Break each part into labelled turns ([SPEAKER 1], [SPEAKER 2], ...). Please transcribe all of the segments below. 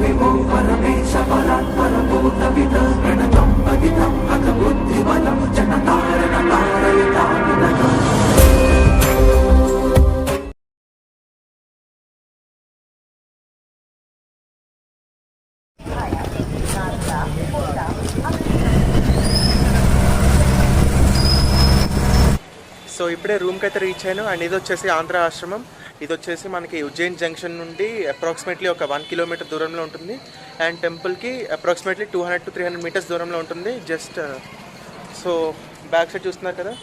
[SPEAKER 1] విభో పరమేశ పరాత్పరభూత విద ప్రణతం పతితం అత బుద్ధిబలం జనతారణ తారయితామిదం.
[SPEAKER 2] సో ఇప్పుడే రూమ్కి అయితే రీచ్ అయ్యాను. అండ్ ఇది వచ్చేసి ఆంధ్ర ఆశ్రమం. ఇది వచ్చేసి మనకి ఉజ్జయిన్ జంక్షన్ నుండి అప్రాక్సిమేట్లీ ఒక 1 కిలోమీటర్ దూరంలో ఉంటుంది. అండ్ టెంపుల్కి అప్రాక్సిమేట్లీ 200 to 300 మీటర్స్ దూరంలో ఉంటుంది. జస్ట్ సో బ్యాక్ సైడ్ చూస్తున్నారు కదా,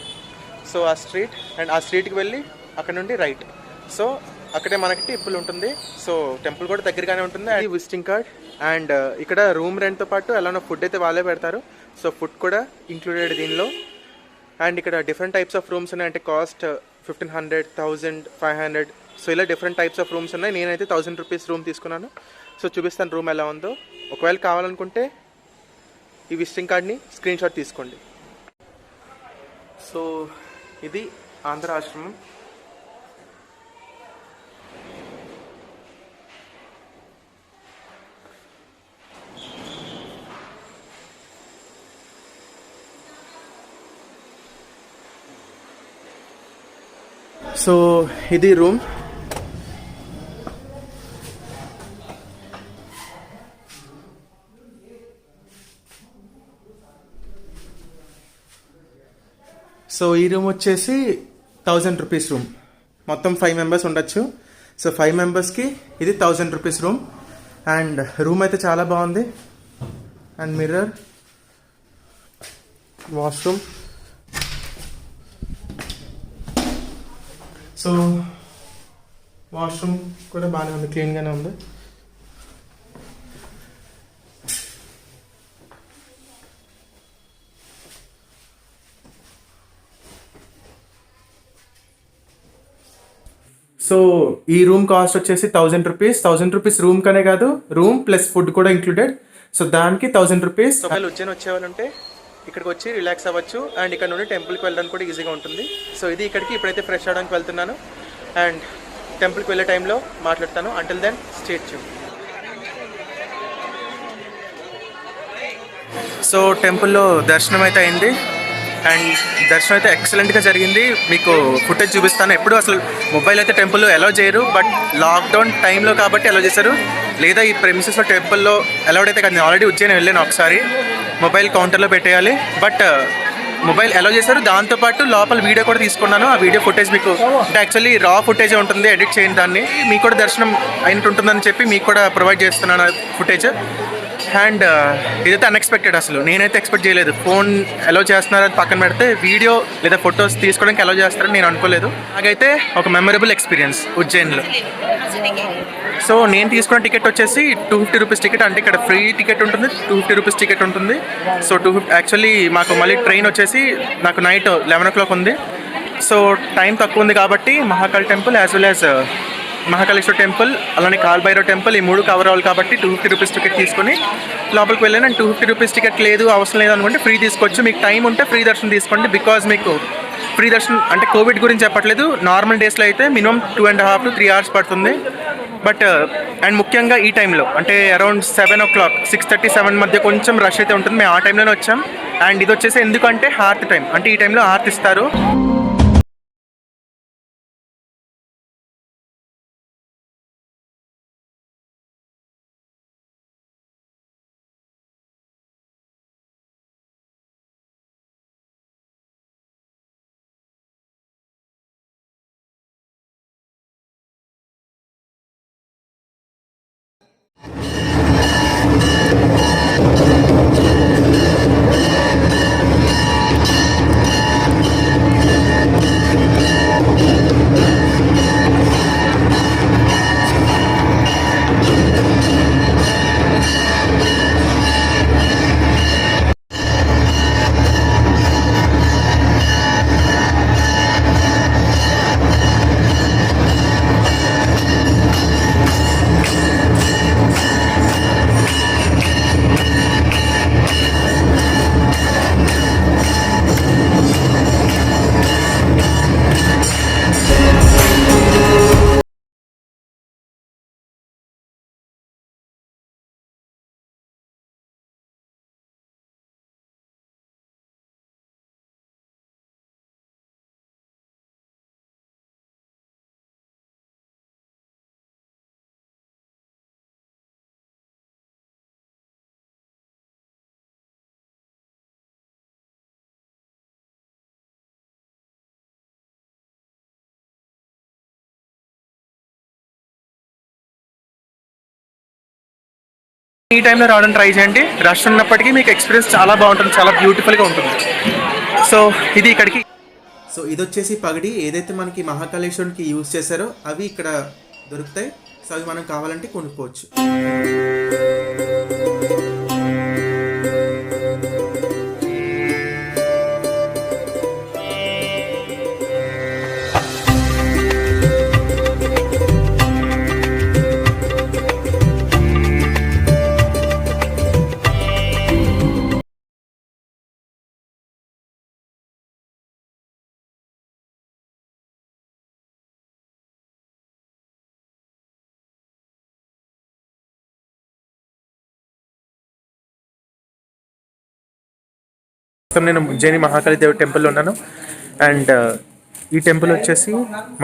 [SPEAKER 2] సో ఆ స్ట్రీట్, అండ్ ఆ స్ట్రీట్కి వెళ్ళి అక్కడ నుండి రైట్. సో అక్కడే మనకి టెంపుల్ ఉంటుంది. సో టెంపుల్ కూడా దగ్గరగానే ఉంటుంది. అది విజిటింగ్ కార్డ్. అండ్ ఇక్కడ రూమ్ రెంట్తో పాటు ఎలానో ఫుడ్ అయితే వాళ్ళే పెడతారు. సో ఫుడ్ కూడా ఇంక్లూడెడ్ దీనిలో. అండ్ ఇక్కడ డిఫరెంట్ టైప్స్ ఆఫ్ రూమ్స్ ఉన్నాయి. అంటే కాస్ట్ 1500, 1000, 500. సో ఇలా డిఫరెంట్ టైప్స్ ఆఫ్ రూమ్స్ ఉన్నాయి. నేనైతే 1000 రూపీస్ రూమ్ తీసుకున్నాను. సో చూపిస్తాను రూమ్ ఎలా ఉందో. ఒకవేళ కావాలనుకుంటే ఈ విజిటింగ్ కార్డ్ని స్క్రీన్ షాట్ తీసుకోండి. సో ఇది ఆంధ్ర ఆశ్రమం. సో ఇది రూమ్. సో ఈ రూమ్ వచ్చేసి 1000 రూపీస్ రూమ్. మొత్తం 5 మెంబర్స్ ఉండొచ్చు. సో 5 మెంబర్స్కి ఇది 1000 రూపీస్ రూమ్. అండ్ రూమ్ అయితే చాలా బాగుంది. And mirror, washroom. So washroom కూడా బాగానే ఉంది, క్లీన్గానే ఉంది. సో ఈ రూమ్ కాస్ట్ వచ్చేసి 1000 రూపీస్. 1000 రూపీస్ రూమ్ కనే కాదు, రూమ్ ప్లస్ ఫుడ్ కూడా ఇంక్లూడెడ్. సో దానికి 1000 రూపీస్. ఒకవేళ ఉజ్జయిన్ వచ్చేవాళ్ళంటే ఇక్కడికి వచ్చి రిలాక్స్ అవ్వచ్చు. అండ్ ఇక్కడ నుండి టెంపుల్కి వెళ్ళడానికి కూడా ఈజీగా ఉంటుంది. సో ఇది ఇక్కడికి ఇప్పుడైతే ఫ్రెష్ అవడానికి వెళ్తున్నాను. అండ్ టెంపుల్కి వెళ్ళే టైంలో మాట్లాడతాను. Until then stay tuned. So టెంపుల్లో దర్శనం అయితే అయింది. అండ్ దర్శనం అయితే ఎక్సలెంట్గా జరిగింది. మీకు ఫుటేజ్ చూపిస్తాను. ఎప్పుడు అసలు మొబైల్ అయితే టెంపుల్లో అలౌ చేయరు, బట్ లాక్డౌన్ టైంలో కాబట్టి అలౌ చేశారు. లేదా ఈ ప్రెమిసెస్లో టెంపుల్లో అలౌడ్ అయితే కాదు. నేను ఆల్రెడీ ఉజ్జయిని వెళ్ళాను ఒకసారి. మొబైల్ కౌంటర్లో పెట్టేయాలి, బట్ మొబైల్ అలౌ చేశారు. దాంతోపాటు లోపల వీడియో కూడా తీసుకున్నాను. ఆ వీడియో ఫుటేజ్ మీకు అంటే యాక్చువల్లీ రా ఫుటేజ్ ఉంటుంది, ఎడిట్ చేయని దాన్ని. మీకు కూడా దర్శనం అయినట్టు ఉంటుందని చెప్పి మీకు కూడా ప్రొవైడ్ చేస్తున్నాను ఫుటేజ్. అండ్ ఇదైతే అన్ఎక్స్పెక్టెడ్. అసలు నేనైతే ఎక్స్పెక్ట్ చేయలేదు. ఫోన్ అలౌ చేస్తున్నారని పక్కన పెడితే వీడియో లేదా ఫొటోస్ తీసుకోవడానికి అలౌ చేస్తారని నేను అనుకోలేదు. నాకైతే ఒక మెమరబుల్ ఎక్స్పీరియన్స్ ఉజ్జయిన్లో. సో నేను తీసుకున్న టికెట్ వచ్చేసి 250 రూపీస్ టికెట్. అంటే ఇక్కడ ఫ్రీ టికెట్ ఉంటుంది, 250 రూపీస్ టికెట్ ఉంటుంది. సో 250 యాక్చువల్లీ మాకు మళ్ళీ ట్రైన్ వచ్చేసి నాకు నైట్ 11 o'clock ఉంది. సో టైం తక్కువ ఉంది కాబట్టి Mahakali temple as well as Mahakaleshwar temple అలానే కాల్భైరవ్ టెంపుల్ ఈ 3 కవర్ అవ్వాలి కాబట్టి 250 రూపీస్ టికెట్ తీసుకొని లోపలికి వెళ్ళాను. అండ్ 250 రూపీస్ టికెట్ లేదు, అవసరం లేదు అనుకుంటే ఫ్రీ తీసుకోవచ్చు. మీకు టైం ఉంటే ఫ్రీ దర్శనం తీసుకోండి. బికాజ్ మీకు ఫ్రీ దర్శనం అంటే కోవిడ్ గురించి చెప్పట్లేదు. నార్మల్ డేస్లో అయితే మినిమం 2.5 to 3 hours పడుతుంది. బట్ అండ్ ముఖ్యంగా ఈ టైంలో అంటే అరౌండ్ 7 o'clock 6:30, 7 మధ్య కొంచెం రష్ అయితే ఉంటుంది. మేము ఆ టైంలోనే వచ్చాం. అండ్ ఇది వచ్చేసి ఎందుకంటే హారతి టైం, అంటే ఈ టైంలో హారతి ఇస్తారు. ఈ టైంలో రావడం ట్రై చేయండి. రష్ ఉన్నప్పటికీ మీకు ఎక్స్పీరియన్స్ చాలా బాగుంటుంది, చాలా బ్యూటిఫుల్గా ఉంటుంది. సో ఇది ఇక్కడికి. సో ఇది వచ్చేసి పగడి ఏదైతే మనకి మహాకాళేశ్వరునికి యూజ్ చేశారో అవి ఇక్కడ దొరుకుతాయి. సో అవి మనం కావాలంటే కొనుక్కోవచ్చు. నేను ఉజ్జయిని మహాకాళి దేవి టెంపుల్లో ఉన్నాను. అండ్ ఈ టెంపుల్ వచ్చేసి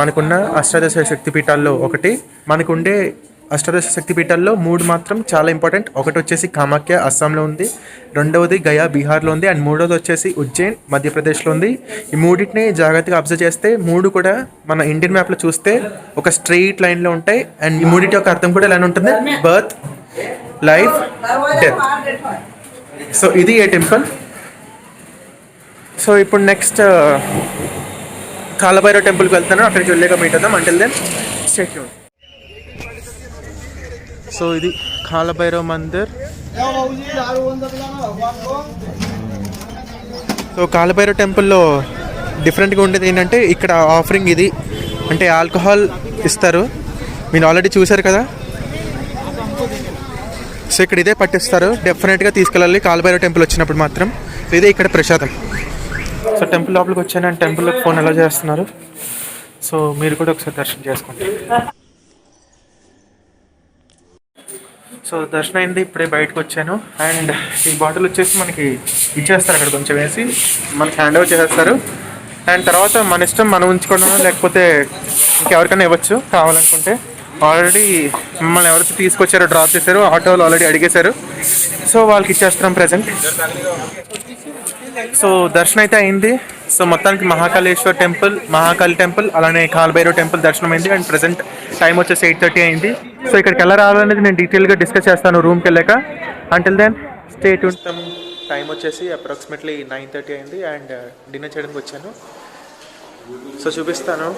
[SPEAKER 2] మనకున్న అష్టాదశ శక్తిపీఠాల్లో ఒకటి. మనకుండే అష్టాదశ శక్తిపీఠాల్లో 3 మాత్రం చాలా ఇంపార్టెంట్. ఒకటి వచ్చేసి కామాఖ్య అస్సాంలో ఉంది, రెండవది గయా బీహార్లో ఉంది, అండ్ మూడవది వచ్చేసి ఉజ్జయిన్ మధ్యప్రదేశ్లో ఉంది. ఈ మూడింటిని జాగ్రత్తగా అబ్జర్వ్ చేస్తే 3 కూడా మన ఇండియన్ మ్యాప్లో చూస్తే ఒక స్ట్రెయిట్ లైన్లో ఉంటాయి. అండ్ ఈ మూడింటి యొక్క అర్థం కూడా ఇలా ఉంటుంది: బర్త్, లైఫ్, డెత్. సో ఇది ఏ టెంపుల్. సో ఇప్పుడు నెక్స్ట్ కాలభైరవ టెంపుల్కి వెళ్తాను. అక్కడికి వెళ్ళాక మీట్ అవుతాం. Until then stay tune. So ఇది కాలభైరవ మందిర్. సో కాలభైరవ టెంపుల్లో డిఫరెంట్గా ఉండేది ఏంటంటే ఇక్కడ ఆఫరింగ్ ఇది, అంటే ఆల్కహాల్ ఇస్తారు. మీరు ఆల్రెడీ చూశారు కదా. సో ఇక్కడ ఇదే పట్టిస్తారు. డెఫినెట్గా తీసుకెళ్ళాలి కాలభైరవ టెంపుల్ వచ్చినప్పుడు మాత్రం. ఇదే ఇక్కడ ప్రసాదం. సో టెంపుల్ లోపలికి వచ్చాను. అండ్ టెంపుల్లోకి ఫోన్ ఎలా చేస్తున్నారు. సో మీరు కూడా ఒకసారి దర్శనం చేసుకోండి. సో దర్శనం అయింది, ఇప్పుడే బయటకు వచ్చాను. అండ్ ఈ బాటిల్ వచ్చేసి మనకి ఇచ్చేస్తారు, అక్కడ కొంచెం వేసి మనకి హ్యాండ్ ఓవర్ చేసేస్తారు. అండ్ తర్వాత మన ఇష్టం, మనం ఉంచుకోవడం లేకపోతే ఇంకెవరికైనా ఇవ్వచ్చు కావాలనుకుంటే. ఆల్రెడీ మిమ్మల్ని ఎవరైతే తీసుకొచ్చారో డ్రాప్ చేశారో ఆటోలు ఆల్రెడీ అడిగేశారు. సో వాళ్ళకి ఇచ్చేస్తున్నాం ప్రజెంట్. సో దర్శనం అయితే అయింది. సో మొత్తానికి మహాకాళేశ్వర్ టెంపుల్, మహాకాళి టెంపుల్, అలానే కాలభైరవ టెంపుల్ దర్శనం అయింది. అండ్ ప్రజెంట్ టైం వచ్చేసి 8:30 అయింది. సో ఇక్కడికి ఎలా రావాలనేది నేను డీటెయిల్గా డిస్కస్ చేస్తాను రూమ్కి వెళ్ళాక. Until then stay tune. Time వచ్చేసి అప్రాక్సిమేట్లీ 9:30 అయింది. అండ్ డిన్నర్ చేయడానికి వచ్చాను. సో చూపిస్తాను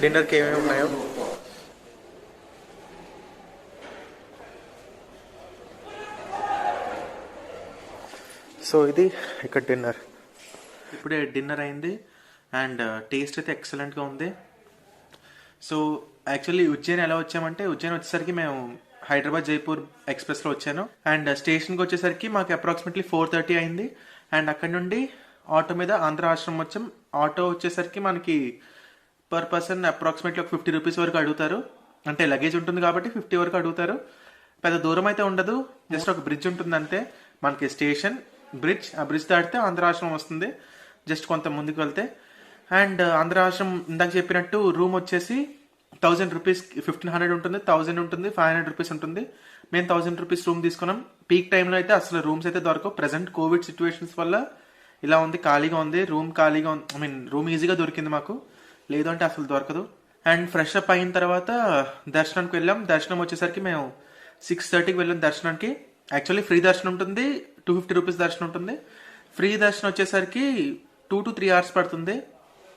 [SPEAKER 2] డిన్నర్కి ఏమేమి ఉన్నాయో. సో ఇది ఇక్కడ డిన్నర్. ఇప్పుడే డిన్నర్ అయింది. అండ్ టేస్ట్ అయితే ఎక్సలెంట్గా ఉంది. సో యాక్చువల్లీ ఉజ్జయిన్ ఎలా వచ్చామంటే, ఉజ్జయిన్ వచ్చేసరికి మేము హైదరాబాద్ జైపూర్ ఎక్స్ప్రెస్లో వచ్చాను. అండ్ స్టేషన్కి వచ్చేసరికి మాకు అప్రాక్సిమేట్లీ 4:30 అయింది. అండ్ అక్కడ నుండి ఆటో మీద ఆంధ్ర ఆశ్రమం వచ్చాం. ఆటో వచ్చేసరికి మనకి పర్ పర్సన్ అప్రాక్సిమేట్లీ ఒక 50 రూపీస్ వరకు అడుగుతారు. అంటే లగేజ్ ఉంటుంది కాబట్టి 50 వరకు అడుగుతారు. పెద్ద దూరం అయితే ఉండదు, జస్ట్ ఒక బ్రిడ్జ్ ఉంటుంది అంతే. మనకి స్టేషన్, బ్రిడ్జ్, ఆ బ్రిడ్జ్ దాటితే ఆంధ్ర ఆశ్రమం వస్తుంది, జస్ట్ కొంత ముందుకు వెళ్తే. అండ్ ఆంధ్ర ఆశ్రమం ఇందాక చెప్పినట్టు రూమ్ వచ్చేసి 1000 రూపీస్, 1500 ఉంటుంది, 1000 ఉంటుంది, 500 రూపీస్ ఉంటుంది. మేము 1000 రూపీస్ రూమ్ తీసుకున్నాం. పీక్ టైంలో అయితే అసలు రూమ్స్ అయితే దొరకవు. ప్రజెంట్ కోవిడ్ సిచ్యువేషన్స్ వల్ల ఇలా ఉంది, ఖాళీగా ఉంది రూమ్, ఖాళీగా ఉంది. ఐ మీన్ రూమ్ ఈజీగా దొరికింది మాకు, లేదు అంటే అసలు దొరకదు. అండ్ ఫ్రెష్ అప్ అయిన తర్వాత దర్శనానికి వెళ్ళాం. దర్శనం వచ్చేసరికి మేము 6:30కి వెళ్ళాం దర్శనానికి. యాక్చువల్లీ ఫ్రీ దర్శనం ఉంటుంది, 250 రూపీస్ దర్శనం ఉంటుంది. ఫ్రీ దర్శనం వచ్చేసరికి 2 to 3 hours పడుతుంది.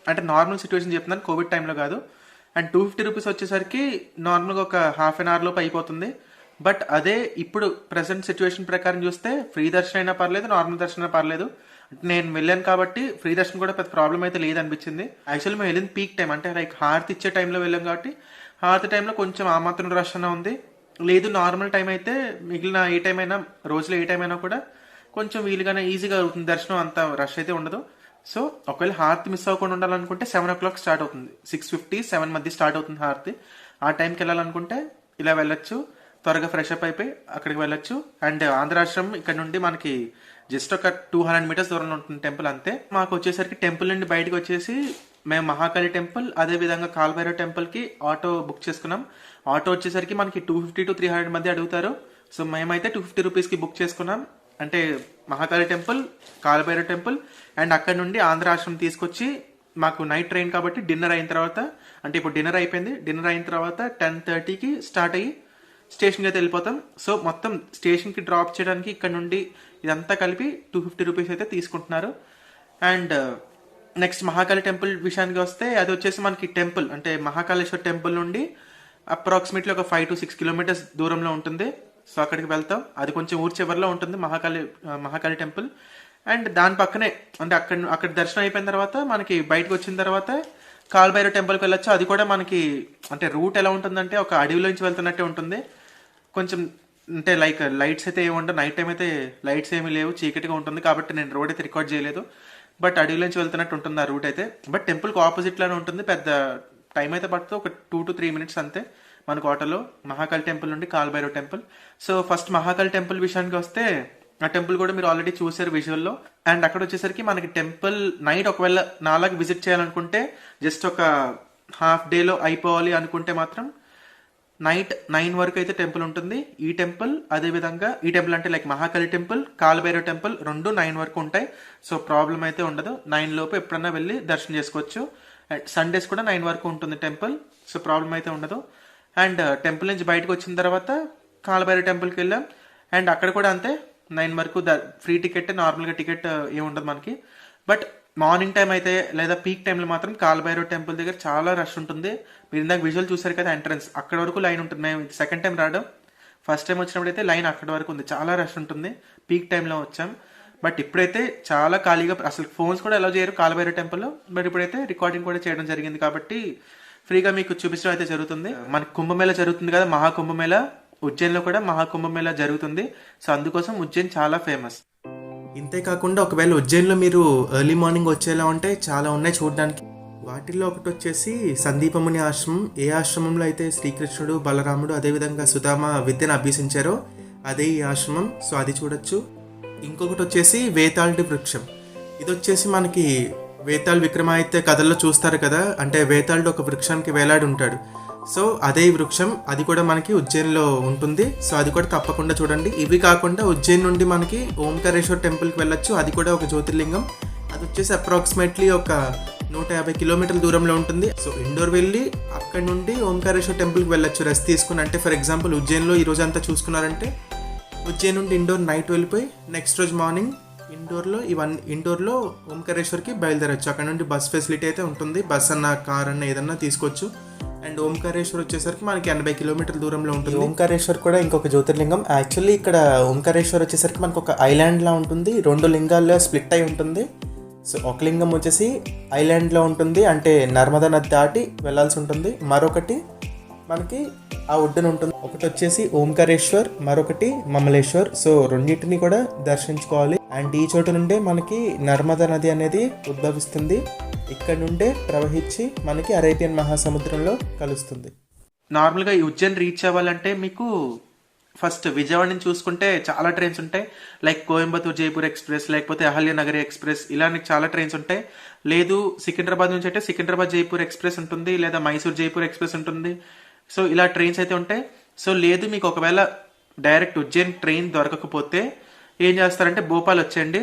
[SPEAKER 2] అంటే నార్మల్ సిచ్యువేషన్ చెప్తున్నాను, కోవిడ్ టైంలో కాదు. అండ్ 250 రూపీస్ వచ్చేసరికి నార్మల్గా ఒక హాఫ్ అన్ అవర్లోపు అయిపోతుంది. బట్ అదే ఇప్పుడు ప్రజెంట్ సిచ్యువేషన్ ప్రకారం చూస్తే ఫ్రీ దర్శనం అయినా పర్లేదు, నార్మల్ దర్శనం అయినా పర్లేదు. నేను వెళ్ళాను కాబట్టి ఫ్రీ దర్శనం కూడా పెద్ద ప్రాబ్లం అయితే లేదనిపించింది. యాక్చువల్లీ మేము వెళ్ళింది పీక్ టైం, అంటే లైక్ హారతి ఇచ్చే టైంలో వెళ్ళాం కాబట్టి హారతి టైంలో కొంచెం ఆ మాత్రం రష్ అన్న ఉంది. లేదు నార్మల్ టైం అయితే మిగిలిన ఏ టైం అయినా, రోజులో ఏ టైం అయినా కూడా కొంచెం వీలుగానే ఈజీగా అవుతుంది దర్శనం, అంత రష్ అయితే ఉండదు. సో ఒకవేళ హారతి మిస్ అవ్వకుండా ఉండాలనుకుంటే 7 o'clock స్టార్ట్ అవుతుంది, 6:50, 7 మధ్య స్టార్ట్ అవుతుంది హారతి. ఆ టైంకి వెళ్ళాలనుకుంటే ఇలా వెళ్ళొచ్చు, త్వరగా ఫ్రెష్ అప్ అయిపోయి అక్కడికి వెళ్ళొచ్చు. అండ్ ఆంధ్రాశ్రమం ఇక్కడ నుండి మనకి జస్ట్ ఒక 200 meters దూరంలో ఉంటుంది టెంపుల్, అంతే. మాకు వచ్చేసరికి టెంపుల్ నుండి బయటకు వచ్చేసి మేము మహాకాళి టెంపుల్, అదే విధంగా కాలభైరవ టెంపుల్కి ఆటో బుక్ చేసుకున్నాం. ఆటో వచ్చేసరికి మనకి 250 to 300 మధ్య అడుగుతారు. సో మేమైతే 250 రూపీస్కి బుక్ చేసుకున్నాం. అంటే Mahakali temple, Kalabhairava temple, and అక్కడ నుండి ఆంధ్ర ఆశ్రమం తీసుకొచ్చి మాకు నైట్ ట్రైన్ కాబట్టి డిన్నర్ అయిన తర్వాత, అంటే ఇప్పుడు డిన్నర్ అయిపోయింది, డిన్నర్ అయిన తర్వాత 10:30కి స్టార్ట్ అయ్యి స్టేషన్కి అయితే వెళ్ళిపోతాం. సో మొత్తం స్టేషన్కి డ్రాప్ చేయడానికి ఇక్కడ నుండి ఇదంతా కలిపి 250 రూపీస్ అయితే తీసుకుంటున్నారు. అండ్ నెక్స్ట్ మహాకాళి టెంపుల్ విషయానికి వస్తే అది వచ్చేసి మనకి టెంపుల్ అంటే మహాకాళేశ్వర్ టెంపుల్ నుండి అప్రాక్సిమేట్లీ ఒక 5 to 6 కిలోమీటర్స్ దూరంలో ఉంటుంది. సో అక్కడికి వెళ్తాం. అది కొంచెం ఊరి చివరిలో ఉంటుంది మహాకాళి టెంపుల్. అండ్ దాని పక్కనే అంటే అక్కడ దర్శనం అయిపోయిన తర్వాత మనకి బయటకు వచ్చిన తర్వాత కాల్భైరవ్ టెంపుల్కి వెళ్ళొచ్చు. అది కూడా మనకి అంటే రూట్ ఎలా ఉంటుందంటే ఒక అడవిలోంచి వెళ్తున్నట్టే ఉంటుంది. కొంచెం అంటే లైక్ లైట్స్ అయితే ఏమి ఉండవు, నైట్ టైం అయితే లైట్స్ ఏమీ లేవు, చీకటిగా ఉంటుంది. కాబట్టి నేను రోడ్ అయితే రికార్డ్ చేయలేదు. బట్ అడవిలోంచి వెళ్తున్నట్టు ఉంటుంది ఆ రూట్ అయితే. బట్ టెంపుల్కి ఆపోజిట్లోనే ఉంటుంది. పెద్ద టైం అయితే పడుతుంది, ఒక 2 to 3 minutes అంతే మనకు ఆటోలో మహాకాళి టెంపుల్ నుండి Kalbhairav temple. So first Mahakali temple విషయానికి వస్తే ఆ టెంపుల్ కూడా మీరు ఆల్రెడీ చూసారు విజువల్లో. అండ్ అక్కడ వచ్చేసరికి మనకి టెంపుల్ నైట్ ఒకవేళ నాలాగా విజిట్ చేయాలనుకుంటే జస్ట్ ఒక హాఫ్ డేలో అయిపోవాలి అనుకుంటే మాత్రం నైట్ 9 వరకు అయితే టెంపుల్ ఉంటుంది. ఈ టెంపుల్ అదేవిధంగా ఈ టెంపుల్ అంటే like Mahakali temple, Kaala Bhairava temple రెండు 9 వరకు ఉంటాయి. సో ప్రాబ్లం అయితే ఉండదు. 9 లోపు ఎప్పుడన్నా వెళ్ళి దర్శనం చేసుకోవచ్చు. సండేస్ కూడా 9 వరకు ఉంటుంది టెంపుల్. సో ప్రాబ్లం అయితే ఉండదు. అండ్ టెంపుల్ నుంచి బయటకు వచ్చిన తర్వాత కాల్భైరవ్ టెంపుల్కి వెళ్ళాం. అండ్ అక్కడ కూడా అంతే 9 వరకు ఫ్రీ టికెట్, నార్మల్గా టికెట్ ఏమి ఉండదు మనకి. బట్ మార్నింగ్ టైం అయితే లేదా పీక్ టైంలో మాత్రం కాల్భైరవ్ టెంపుల్ దగ్గర చాలా రష్ ఉంటుంది. మీరు ఇందాక విజువల్ చూసారు కదా ఎంట్రన్స్, అక్కడ వరకు లైన్ ఉంటుంది. మేము సెకండ్ టైం రావడం, ఫస్ట్ టైం వచ్చినప్పుడు అయితే లైన్ అక్కడ వరకు ఉంది, చాలా రష్ ఉంటుంది. పీక్ టైంలో వచ్చాం. బట్ ఇప్పుడైతే చాలా ఖాళీగా, అసలు ఫోన్స్ కూడా అలౌ చేయరు కాల్భైరవ్ టెంపుల్లో. బట్ ఇప్పుడైతే రికార్డింగ్ కూడా చేయడం జరిగింది కాబట్టి ఫ్రీగా మీకు చూపించడం అయితే జరుగుతుంది. మనకి కుంభమేళ జరుగుతుంది కదా, మహాకుంభమేళ. ఉజ్జయిన్లో కూడా మహాకుంభమేళ జరుగుతుంది. సో అందుకోసం ఉజ్జయిన్ చాలా ఫేమస్. ఇంతే కాకుండా ఒకవేళ ఉజ్జయిన్లో మీరు ఎర్లీ మార్నింగ్ వచ్చేలా ఉంటే చాలా ఉన్నాయి చూడడానికి. వాటిల్లో ఒకటి వచ్చేసి సందీపముని ఆశ్రమం. ఏ ఆశ్రమంలో అయితే శ్రీకృష్ణుడు, బలరాముడు అదేవిధంగా సుధామ విద్యను అభ్యసించారో అదే ఈ ఆశ్రమం. సో అది చూడొచ్చు. ఇంకొకటి వచ్చేసి వేతాళుడి వృక్షం. ఇది వచ్చేసి మనకి వేతాళ విక్రమాదిత్య కథల్లో చూస్తారు కదా, అంటే వేతాళుడు ఒక వృక్షానికి వేలాడి ఉంటాడు. సో అదే వృక్షం, అది కూడా మనకి ఉజ్జయిన్లో ఉంటుంది. సో అది కూడా తప్పకుండా చూడండి. ఇవి కాకుండా ఉజ్జయిన్ నుండి మనకి ఓంకారేశ్వర్ టెంపుల్కి వెళ్ళొచ్చు. అది కూడా ఒక జ్యోతిర్లింగం. అది వచ్చేసి అప్రాక్సిమేట్లీ ఒక 150 కిలోమీటర్ల దూరంలో ఉంటుంది. సో ఇండోర్ వెళ్ళి అక్కడ నుండి ఓంకారేశ్వర్ టెంపుల్కి వెళ్ళొచ్చు రెస్ట్ తీసుకుని. అంటే ఫర్ ఎగ్జాంపుల్ ఉజ్జయిన్లో ఈ రోజు అంతా చూసుకున్నారంటే ఉజ్జయిన్ నుండి ఇండోర్ నైట్ వెళ్ళిపోయి నెక్స్ట్ రోజు మార్నింగ్ ఇండోర్లో ఓంకారేశ్వర్కి బయలుదేరచ్చు. అక్కడ నుండి బస్ ఫెసిలిటీ అయితే ఉంటుంది. బస్ అన్న, కార్ అన్న ఏదన్నా తీసుకోవచ్చు. అండ్ ఓంకారేశ్వర్ వచ్చేసరికి మనకి 80 కిలోమీటర్ల దూరంలో ఉంటుంది. ఓంకారేశ్వర్ కూడా ఇంకొక జ్యోతిర్లింగం. యాక్చువల్లీ ఇక్కడ ఓంకారేశ్వర్ వచ్చేసరికి మనకు ఒక ఐలాండ్లా ఉంటుంది. 2 లింగాల్లో స్ప్లిట్ అయి ఉంటుంది. సో ఒక లింగం వచ్చేసి ఐలాండ్లో ఉంటుంది, అంటే నర్మదా నది దాటి వెళ్ళాల్సి ఉంటుంది. మరొకటి మనకి ఆ ఒడ్డున ఉంటుంది. ఒకటి వచ్చేసి ఓంకారేశ్వర్, మరొకటి మమలేశ్వర్. సో రెండింటిని కూడా దర్శించుకోవాలి. అండ్ ఈ చోటు నుండే మనకి నర్మదా నది అనేది ఉద్భవిస్తుంది. ఇక్కడ నుండే ప్రవహించి మనకి అరేబియన్ మహాసముద్రంలో కలుస్తుంది. నార్మల్గా ఈ ఉజ్జయిన్ రీచ్ అవ్వాలంటే మీకు ఫస్ట్ విజయవాడ నుంచి చూసుకుంటే చాలా ట్రైన్స్ ఉంటాయి. లైక్ కోయంబత్తూర్ జైపూర్ ఎక్స్ప్రెస్, లేకపోతే అహల్యనగరి ఎక్స్ప్రెస్, ఇలాంటి చాలా ట్రైన్స్ ఉంటాయి. లేదు సికింద్రాబాద్ నుంచి అయితే సికింద్రాబాద్ జైపూర్ ఎక్స్ప్రెస్ ఉంటుంది, లేదా మైసూర్ జైపూర్ ఎక్స్ప్రెస్ ఉంటుంది. సో ఇలా ట్రైన్స్ అయితే ఉంటాయి. సో లేదు మీకు ఒకవేళ డైరెక్ట్ ఉజ్జయిన్ ట్రైన్ దొరకకపోతే ఏం చేస్తారంటే భోపాల్ వచ్చేయండి.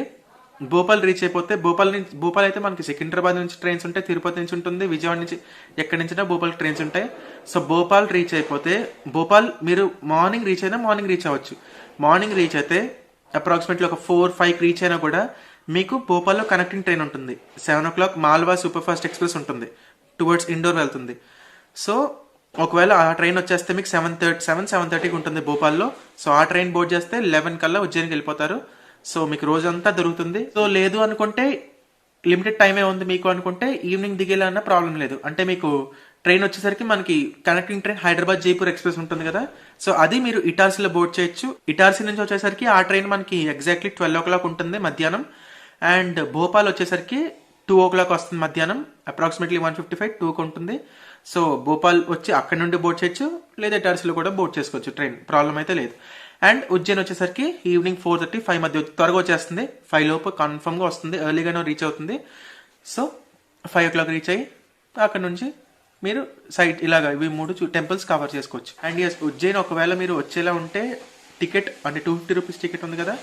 [SPEAKER 2] భోపాల్ రీచ్ అయిపోతే భోపాల్ అయితే మనకి సికింద్రాబాద్ నుంచి ట్రైన్స్ ఉంటాయి, తిరుపతి నుంచి ఉంటుంది, విజయవాడ నుంచి ఎక్కడి నుంచినా భోపాల్ ట్రైన్స్ ఉంటాయి. సో భోపాల్ రీచ్ అయిపోతే భోపాల్ మీరు మార్నింగ్ రీచ్ అవ్వచ్చు. మార్నింగ్ రీచ్ అయితే అప్రాక్సిమేట్లీ ఒక 4-5 రీచ్ అయినా కూడా మీకు భోపాల్లో కనెక్టింగ్ ట్రైన్ ఉంటుంది. 7 o'clock Malwa super fast express ఉంటుంది, టువర్డ్స్ ఇండోర్ వెళ్తుంది. సో ఒకవేళ ఆ ట్రైన్ వచ్చేస్తే మీకు 7:30కి ఉంటుంది భోపాల్లో. సో ఆ ట్రైన్ బోర్డ్ చేస్తే 11 కల్లా ఉజ్జయిన్కి వెళ్ళిపోతారు. సో మీకు రోజంతా దొరుకుతుంది. సో లేదు అనుకుంటే లిమిటెడ్ టైమే ఉంది మీకు అనుకుంటే ఈవినింగ్ దిగేలా అన్న ప్రాబ్లం లేదు. అంటే మీకు ట్రైన్ వచ్చేసరికి మనకి connecting train Hyderabad Jaipur express ఉంటుంది కదా, సో అది మీరు ఇటార్సీలో బోర్డ్ చేయొచ్చు. ఇటార్సీ నుంచి వచ్చేసరికి ఆ ట్రైన్ మనకి ఎగ్జాక్ట్లీ 12 o'clock ఉంటుంది మధ్యాహ్నం. అండ్ భోపాల్ వచ్చేసరికి 2 o'clock వస్తుంది మధ్యాహ్నం. అప్రాక్సిమేట్లీ 1:55 2కి ఉంటుంది. సో భోపాల్ వచ్చి అక్కడ నుండి బోర్డ్ చేయొచ్చు, లేదా ఇటార్సీలో కూడా బోర్డ్ చేసుకోవచ్చు. ట్రైన్ ప్రాబ్లం అయితే లేదు. అండ్ ఉజ్జయిన్ వచ్చేసరికి ఈవినింగ్ 4:30-5 మధ్య త్వరగా వచ్చేస్తుంది. 5 లోపు కన్ఫర్మ్గా వస్తుంది, ఎర్లీగానే రీచ్ అవుతుంది. సో 5 o'clock రీచ్ అయ్యి అక్కడ నుంచి మీరు సైట్ ఇలాగా ఇవి 3 టెంపుల్స్ కవర్ చేసుకోవచ్చు. అండ్ ఎస్ ఉజ్జయిన్ ఒకవేళ మీరు వచ్చేలా ఉంటే టికెట్ అంటే 250 రూపీస్ టికెట్ ఉంది కదా,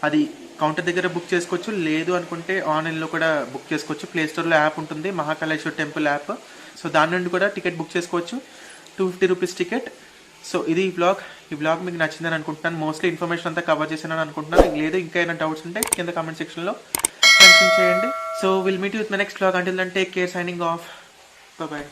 [SPEAKER 2] అది కౌంటర్ దగ్గర బుక్ చేసుకోవచ్చు. లేదు అనుకుంటే ఆన్లైన్లో కూడా బుక్ చేసుకోవచ్చు. ప్లే స్టోర్లో యాప్ ఉంటుంది, మహాకాళేశ్వర్ టెంపుల్ యాప్. సో దాని నుండి కూడా టికెట్ బుక్ చేసుకోవచ్చు. 250 రూపీస్ టికెట్. సో ఇది ఈ బ్లాగ్. ఈ బ్లాగ్ మీకు నచ్చిందని అనుకుంటున్నాను. మోస్ట్లీ ఇన్ఫర్మేషన్ అంతా కవర్ చేశానని అనుకుంటున్నాను. లేదు ఇంకా ఏమైనా డౌట్స్ ఉంటే కింద కామెంట్ సెక్షన్లో మెన్షన్ చేయండి. So will meet you with my next blog. Until then take care, signing off, by.